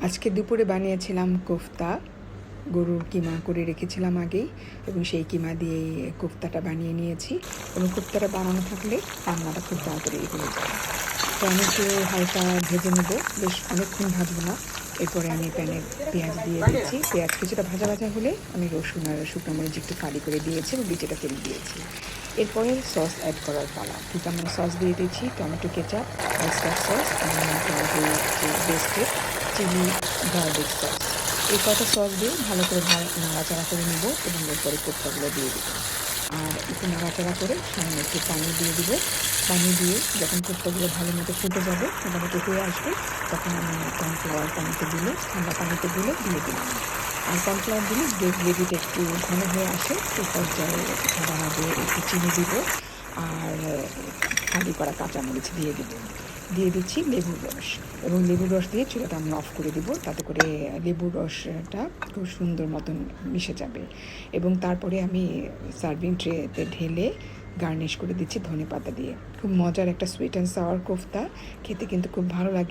আজকে দুপুরে বানিয়েছিলাম কোফতা। গরুর কিমা করে রেখেছিলাম আগেই, এবং সেই কিমা দিয়েই কোফতাটা বানিয়ে নিয়েছি। এবং কোফতাটা বানানো থাকলে রান্নাটা খুব তাড়াতাড়ি হয়ে যায়। তো আমি একটু হালকা ভেজে নেব, বেশ অনেকক্ষণ ভাজবো না। এরপরে আমি প্যানে পেঁয়াজ দিয়ে দিয়েছি। পেঁয়াজ কিছুটা ভাজা ভাজা হলে আমি রসুন আর শুকনো মরিচ একটু ফালি করে দিয়েছি এবং বিচিটা ফেলে দিয়েছি। এরপরে সস অ্যাড করার পালা। ঠিক আমরা সস দিয়ে দিয়েছি টমেটো কেচাপ, অয়েস্টার সস এবং যে বেস্টেড চিলি গার্লিক সস। এই কটা সস দিয়ে ভালো করে নাড়াচাড়া করে নেব এবং এরপরে কোফতাগুলো দিয়ে দেবো। আর একটু নাড়াচাড়া করে সামনে একটু পানি দিয়ে দিব। পানি দিয়ে যখন কোফতাগুলো ভালো মতো ফুটে যাবে, মোটামুটি হয়ে আসবে, তখন আমি কর্নফ্লাওয়ার পানিতে দিলে, ঠান্ডা পানিতে দিলে দিয়ে দিলাম। আর কর্নফ্লাওয়ার দিলে গ্রেভিটা একটু ঘন হয়ে আসে, এই পর্যায়ে দানা দিয়ে একটু চিনি দিব আর ফালি করা কাঁচামরিচ দিয়ে দিচ্ছি লেবুর রস। এবং লেবুর রস দিয়ে চুলাটা আমি অফ করে দিব, তাতে করে লেবুর রসটা খুব সুন্দর মতন মিশে যাবে। এবং তারপরে আমি সার্ভিং ট্রেতে ঢেলে গার্নিশ করে দিচ্ছি ধনেপাতা দিয়ে। খুব মজার একটা সুইট অ্যান্ড সাওয়ার কোফতা, খেতে কিন্তু খুব ভালো লাগে।